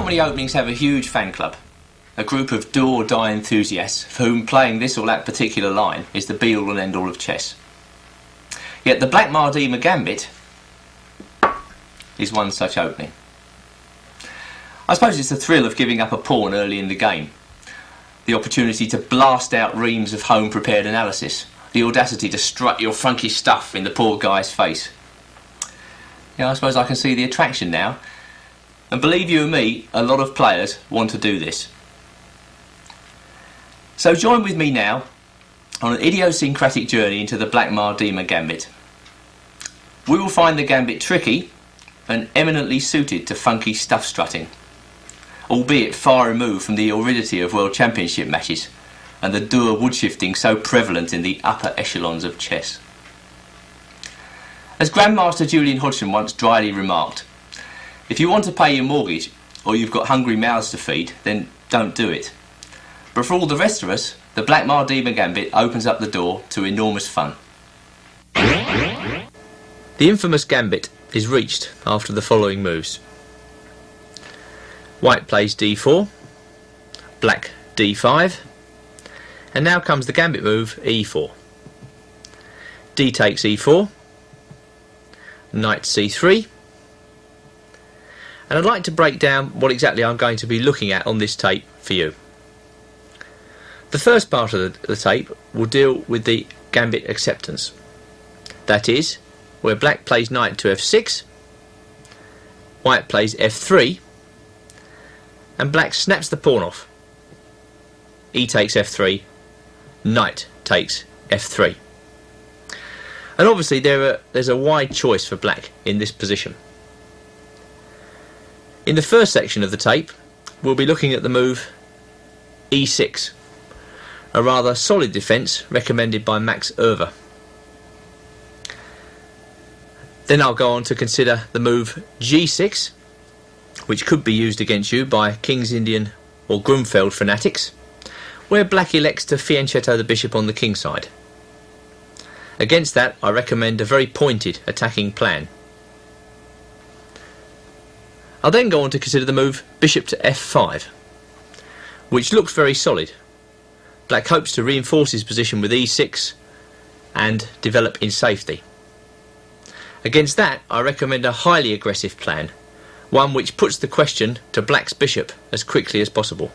Not many openings have a huge fan club, a group of do or die enthusiasts for whom playing this or that particular line is the be all and end all of chess. Yet the Blackmar-Diemer Gambit is one such opening. I suppose it's the thrill of giving up a pawn early in the game, the opportunity to blast out reams of home prepared analysis, the audacity to strut your funky stuff in the poor guy's face. Yeah, I suppose I can see the attraction now, and believe you me, a lot of players want to do this. So join with me now on an idiosyncratic journey into the Blackmar-Diemer Gambit. We will find the Gambit tricky and eminently suited to funky stuff strutting, albeit far removed from the aridity of World Championship matches and the dour wood shifting so prevalent in the upper echelons of chess. As Grandmaster Julian Hodgson once dryly remarked, if you want to pay your mortgage or you've got hungry mouths to feed, then don't do it. But for all the rest of us, the Blackmar-Diemer Gambit opens up the door to enormous fun. The infamous Gambit is reached after the following moves. White plays d4, black d5, and now comes the Gambit move e4. D takes e4, knight c3, and I'd like to break down what exactly I'm going to be looking at on this tape for you. The first part of the tape will deal with the Gambit acceptance. That is, where black plays knight to f6, white plays f3, and black snaps the pawn off. E takes f3, knight takes f3. And obviously there's a wide choice for black in this position. In the first section of the tape, we'll be looking at the move e6, a rather solid defence recommended by Max Erver. Then I'll go on to consider the move g6, which could be used against you by King's Indian or Grunfeld fanatics, where black elects to fianchetto the bishop on the king side. Against that, I recommend a very pointed attacking plan. I'll then go on to consider the move bishop to f5, which looks very solid. Black hopes to reinforce his position with e6 and develop in safety. Against that, I recommend a highly aggressive plan, one which puts the question to black's bishop as quickly as possible.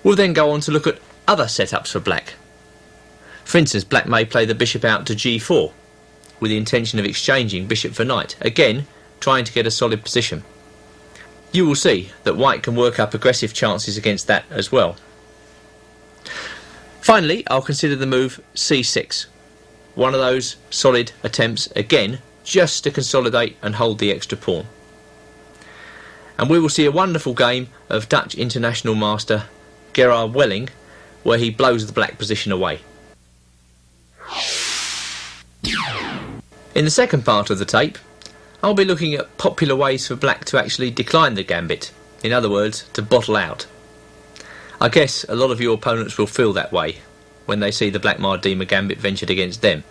We'll then go on to look at other setups for black. For instance, black may play the bishop out to g4 with the intention of exchanging bishop for knight, again trying to get a solid position. You will see that white can work up aggressive chances against that as well. Finally, I'll consider the move c6, one of those solid attempts again just to consolidate and hold the extra pawn. And we will see a wonderful game of Dutch international master Gerard Welling, where he blows the black position away. In the second part of the tape, I'll be looking at popular ways for black to actually decline the gambit, in other words, to bottle out. I guess a lot of your opponents will feel that way when they see the Blackmar-Diemer Gambit ventured against them.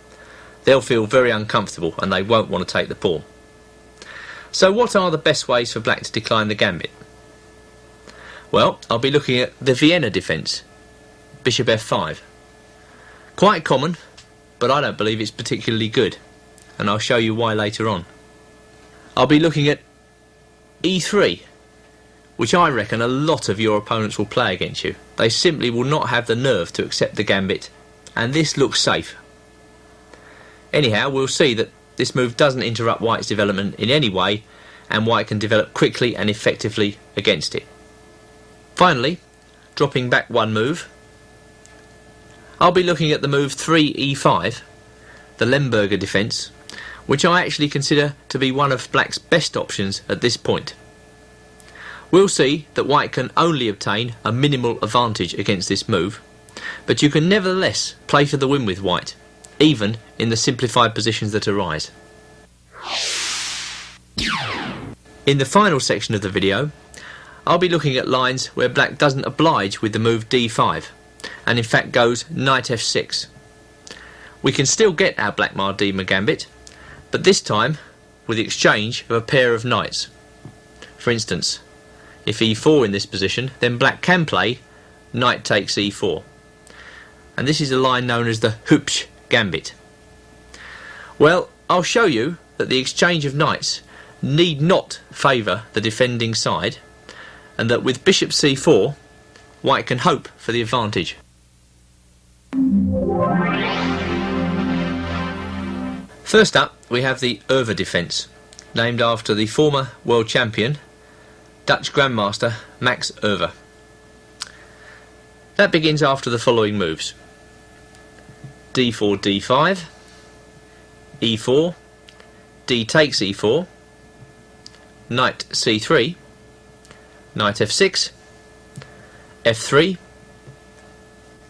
They'll feel very uncomfortable and they won't want to take the pawn. So what are the best ways for black to decline the gambit? Well, I'll be looking at the Vienna defence, bishop f5. Quite common, but I don't believe it's particularly good, and I'll show you why later on. I'll be looking at e3, which I reckon a lot of your opponents will play against you. They simply will not have the nerve to accept the gambit, and this looks safe. Anyhow, we'll see that this move doesn't interrupt white's development in any way, and white can develop quickly and effectively against it. Finally, dropping back one move, I'll be looking at the move 3e5, the Lemberger defence, which I actually consider to be one of black's best options at this point. We'll see that white can only obtain a minimal advantage against this move, but you can nevertheless play for the win with white, even in the simplified positions that arise. In the final section of the video, I'll be looking at lines where black doesn't oblige with the move d5, and in fact goes knight f6. We can still get our Blackmar-Diemer Gambit, but this time with the exchange of a pair of knights. For instance, if e4 in this position, then black can play knight takes e4. And this is a line known as the Hübsch Gambit. Well, I'll show you that the exchange of knights need not favour the defending side, and that with bishop c4, white can hope for the advantage. First up, we have the Ryrya defence, named after the former world champion, Dutch Grandmaster Max Ryrya. That begins after the following moves: d4, d5, e4, d takes e4, knight c3, knight f6, f3,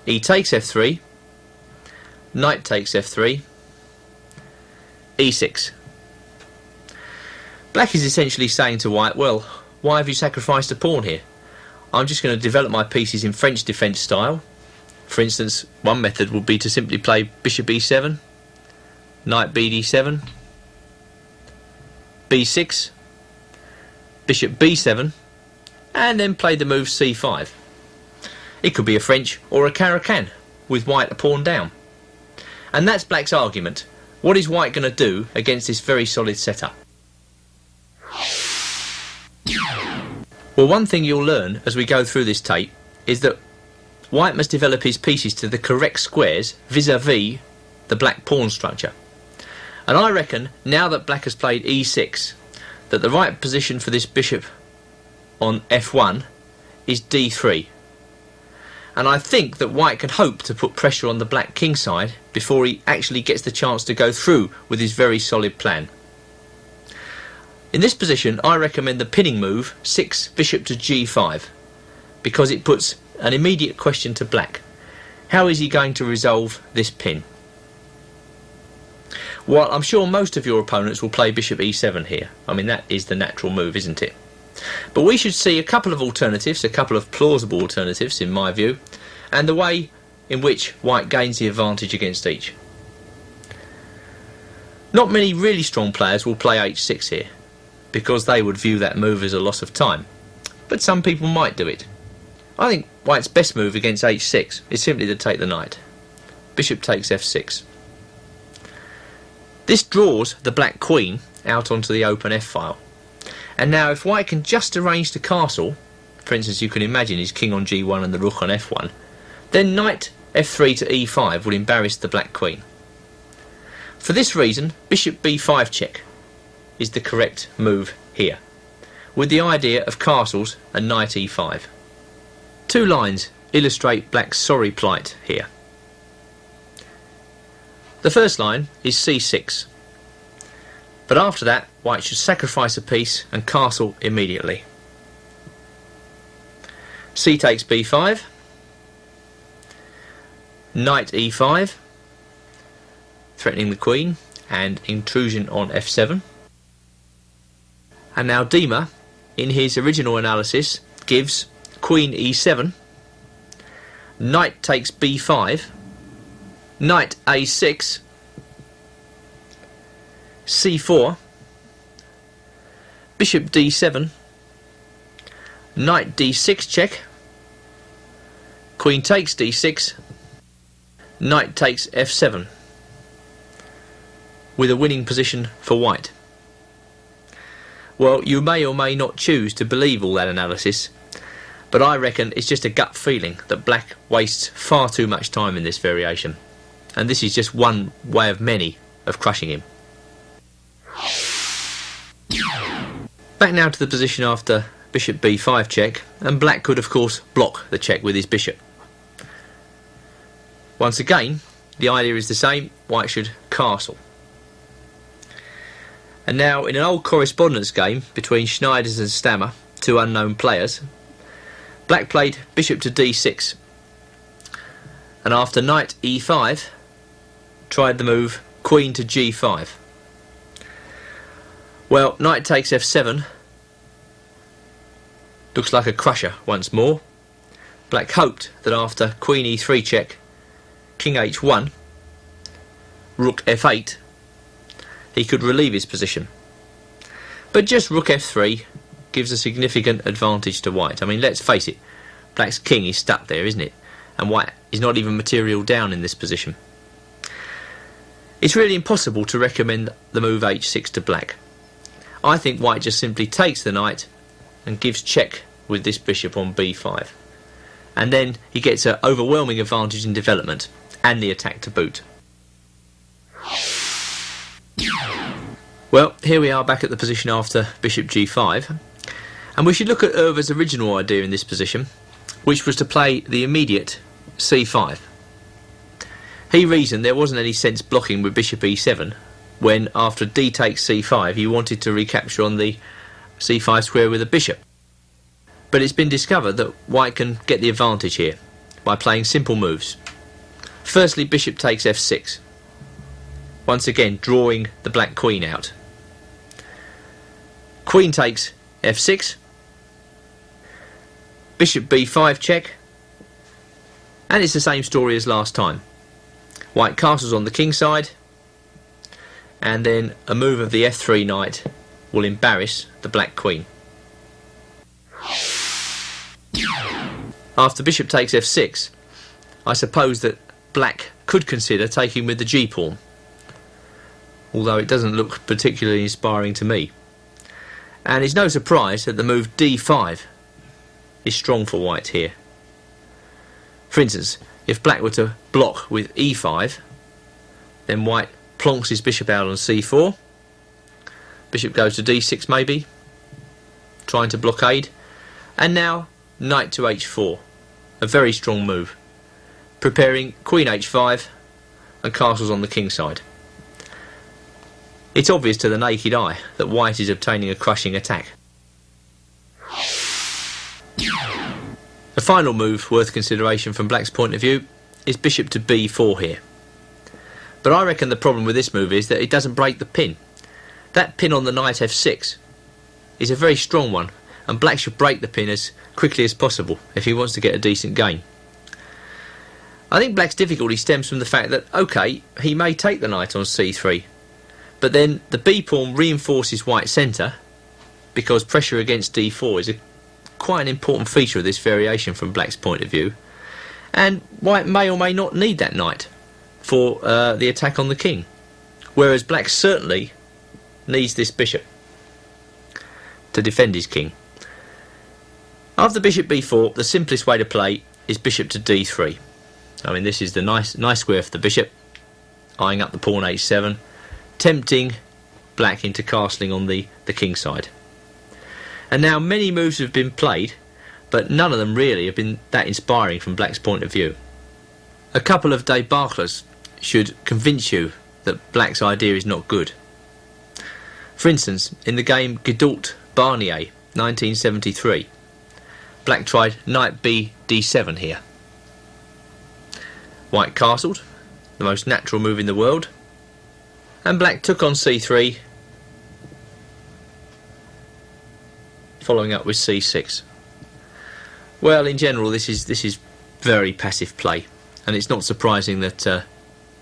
e takes f3, knight takes f3, e6. Black is essentially saying to white, well, why have you sacrificed a pawn here? I'm just going to develop my pieces in French defence style. For instance, one method would be to simply play bishop e7, knight bd7, b6, bishop b7, and then play the move c5. It could be a French or a Caro-Kann, with white a pawn down. And that's black's argument. What is white going to do against this very solid setup? Well, one thing you'll learn as we go through this tape is that white must develop his pieces to the correct squares vis-a-vis the black pawn structure. And I reckon, now that black has played e6, that the right position for this bishop on f1 is d3. And I think that white can hope to put pressure on the black king side before he actually gets the chance to go through with his very solid plan. In this position, I recommend the pinning move 6 bishop to g5, because it puts an immediate question to black. How is he going to resolve this pin? Well, I'm sure most of your opponents will play bishop e7 here. I mean, that is the natural move, isn't it? But we should see a couple of alternatives, a couple of plausible alternatives in my view, and the way in which white gains the advantage against each. Not many really strong players will play h6 here, because they would view that move as a loss of time. But some people might do it. I think white's best move against h6 is simply to take the knight. Bishop takes f6. This draws the black queen out onto the open f-file. And now if white can just arrange to castle, for instance you can imagine his king on g1 and the rook on f1, then knight f3 to e5 will embarrass the black queen. For this reason, bishop b5 check is the correct move here, with the idea of castles and knight e5. Two lines illustrate black's sorry plight here. The first line is c6, but after that white should sacrifice a piece and castle immediately. C takes b5, knight e5, threatening the queen, and intrusion on f7. And now die-mer, in his original analysis, gives queen e7, knight takes b5, knight a6, c4, bishop d7, knight d6 check, queen takes d6, knight takes f7, with a winning position for white. Well, you may or may not choose to believe all that analysis, but I reckon it's just a gut feeling that black wastes far too much time in this variation, and this is just one way of many of crushing him. Back now to the position after bishop b5 check, and black could of course block the check with his bishop. Once again, the idea is the same, white should castle. And now, in an old correspondence game between Schneiders and Stammer, two unknown players, black played bishop to d6, and after knight e5 tried the move queen to g5. Well, knight takes f7 looks like a crusher once more. Black hoped that after queen e3 check, king h1, rook f8, he could relieve his position. But just rook f3 gives a significant advantage to white. I mean, let's face it, black's king is stuck there, isn't it? And white is not even material down in this position. It's really impossible to recommend the move h6 to black. I think white just simply takes the knight and gives check with this bishop on b5. And then he gets an overwhelming advantage in development and the attack to boot. Well, here we are back at the position after bishop g5, and we should look at Ryrya's original idea in this position, which was to play the immediate c5. He reasoned there wasn't any sense blocking with bishop e7 when, after d takes c5, he wanted to recapture on the c5 square with a bishop. But it's been discovered that white can get the advantage here by playing simple moves. Firstly, bishop takes f6, once again drawing the black queen out. Queen takes f6, bishop b5 check, and it's the same story as last time. White castles on the king side, and then a move of the f3 knight will embarrass the black queen. After bishop takes f6, I suppose that black could consider taking with the g-pawn, although it doesn't look particularly inspiring to me. And it's no surprise that the move d5 is strong for white here. For instance, if black were to block with e5, then white plonks his bishop out on c4, bishop goes to d6 maybe, trying to blockade, and now knight to h4, a very strong move, preparing queen h5 and castles on the king side. It's obvious to the naked eye that white is obtaining a crushing attack. The final move worth consideration from black's point of view is bishop to b4 here. But I reckon the problem with this move is that it doesn't break the pin. That pin on the knight f6 is a very strong one, and black should break the pin as quickly as possible if he wants to get a decent game. I think black's difficulty stems from the fact that, okay, he may take the knight on c3, but then the b-pawn reinforces white's centre because pressure against d4 is quite an important feature of this variation from black's point of view, and white may or may not need that knight for the attack on the king, whereas black certainly needs this bishop to defend his king. After bishop b4, the simplest way to play is bishop to d3. I mean, this is the nice square for the bishop, eyeing up the pawn h7, tempting black into castling on the king side. And now many moves have been played, but none of them really have been that inspiring from black's point of view. A couple of débâcles should convince you that black's idea is not good. For instance, in the game Gedult-Barnier 1973, black tried knight b d7 here. White castled, the most natural move in the world, and black took on c3, following up with c6. Well, in general, this is very passive play, and it's not surprising that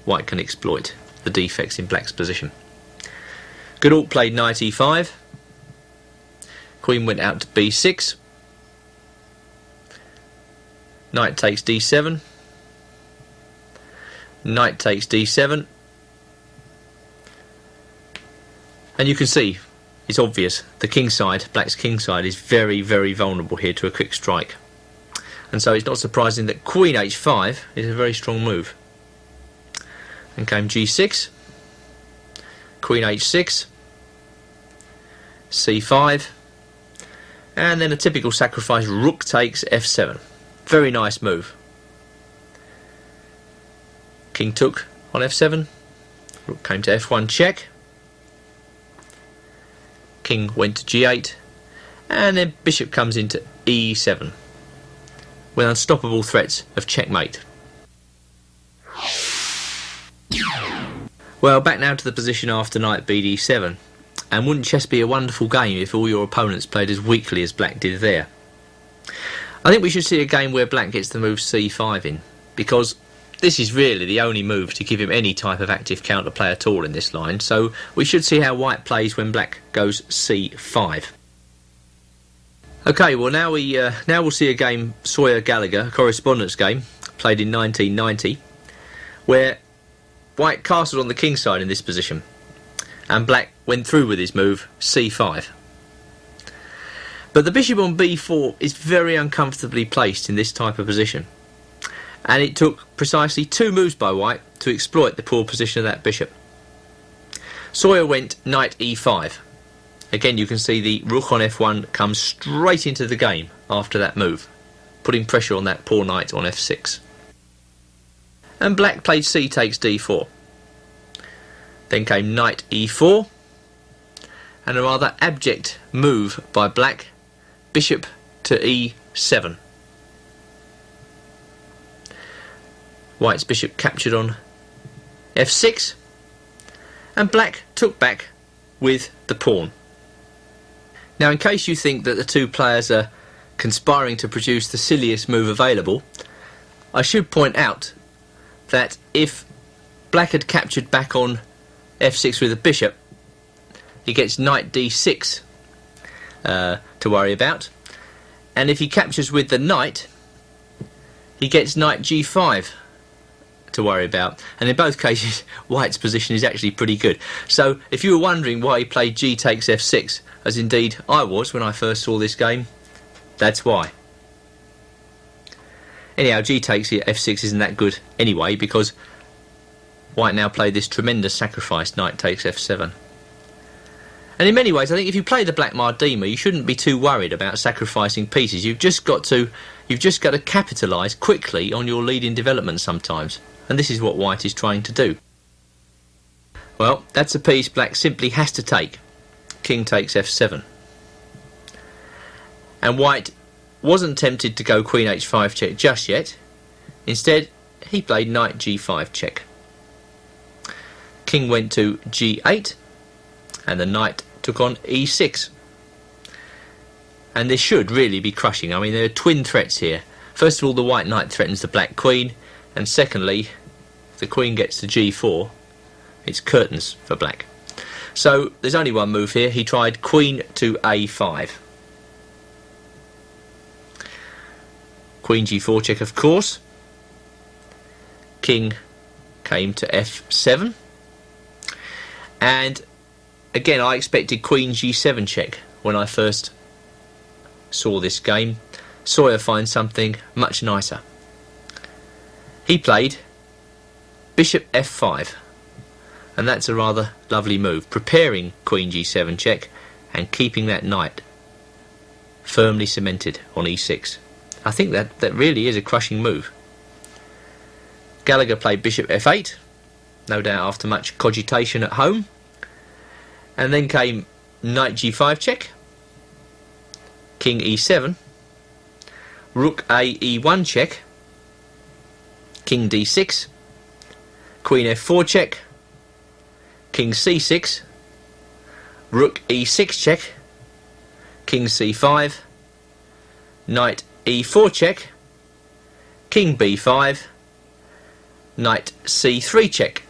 white can exploit the defects in black's position. Gedult played knight e5, queen went out to b6, knight takes d7, knight takes d7, and you can see, it's obvious, the king side, black's king side, is very, very vulnerable here to a quick strike. And so it's not surprising that queen h5 is a very strong move. And came g6, queen h6, c5, and then a typical sacrifice, rook takes f7. Very nice move. King took on f7, rook came to f1 check, king went to g8, and then bishop comes into e7 with unstoppable threats of checkmate. Well, back now to the position after knight bd7, and wouldn't chess be a wonderful game if all your opponents played as weakly as black did there? I think we should see a game where black gets the move c5 in, because this is really the only move to give him any type of active counterplay at all in this line, so we should see how white plays when black goes c5. Okay, well now we'll see a game, Sawyer-Gallagher, a correspondence game played in 1990, where white castled on the king side in this position, and black went through with his move c5. But the bishop on b4 is very uncomfortably placed in this type of position, and it took precisely 2 moves by white to exploit the poor position of that bishop. Sawyer went knight e5. Again, you can see the rook on f1 comes straight into the game after that move, putting pressure on that poor knight on f6. And black played c takes d4. Then came knight e4, and a rather abject move by black, bishop to e7. White's bishop captured on f6, and black took back with the pawn. Now, in case you think that the two players are conspiring to produce the silliest move available, I should point out that if black had captured back on f6 with a bishop, he gets knight d6 to worry about, and if he captures with the knight, he gets knight g5 to worry about, and in both cases white's position is actually pretty good. So if you were wondering why he played g takes f6, as indeed I was when I first saw this game, that's why. Anyhow, g takes f6 isn't that good anyway, because white now played this tremendous sacrifice, knight takes f7. And in many ways, I think if you play the Blackmar-Diemer, you shouldn't be too worried about sacrificing pieces. You've just got to capitalise quickly on your lead in development sometimes, and this is what white is trying to do. Well, that's a piece black simply has to take. King takes f7. And white wasn't tempted to go queen h5 check just yet. Instead, he played knight g5 check. King went to g8, and the knight took on e6. And this should really be crushing. I mean, there are twin threats here. First of all, the white knight threatens the black queen, and secondly, if the queen gets to g4, it's curtains for black. So there's only one move here. He tried queen to a5. Queen g4 check, of course. King came to f7. And again, I expected queen g7 check when I first saw this game. Sawyer finds something much nicer. He played bishop f5, and that's a rather lovely move, preparing queen g7 check and keeping that knight firmly cemented on e6. I think that really is a crushing move. Gallagher played bishop f8, no doubt after much cogitation at home, and then came knight g5 check, king e7, rook a e1 check, king d6, queen f4 check, king c6, rook e6 check, king c5, knight e4 check, king b5, knight c3 check,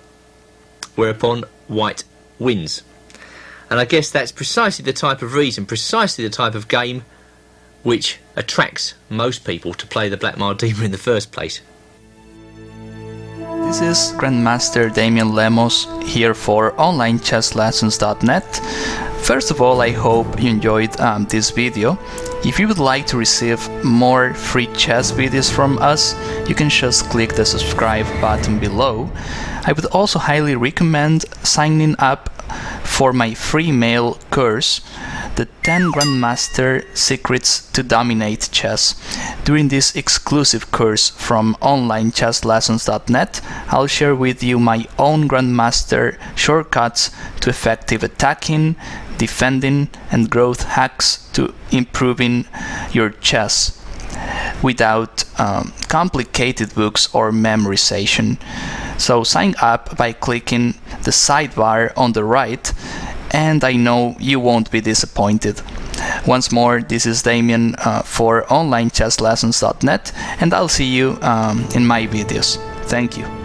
whereupon white wins. And I guess that's precisely the type of reason, precisely the type of game which attracts most people to play the Blackmar-Diemer in the first place. This is Grandmaster Damian Lemos here for onlinechesslessons.net. First of all, I hope you enjoyed this video. If you would like to receive more free chess videos from us, you can just click the subscribe button below. I would also highly recommend signing up for my free mail course, the 10 Grandmaster Secrets to Dominate Chess. During this exclusive course from onlinechesslessons.net, I'll share with you my own Grandmaster shortcuts to effective attacking, defending, and growth hacks to improving your chess without complicated books or memorization. So sign up by clicking the sidebar on the right, and I know you won't be disappointed. Once more, this is Damian for onlinechesslessons.net, and I'll see you in my videos. Thank you.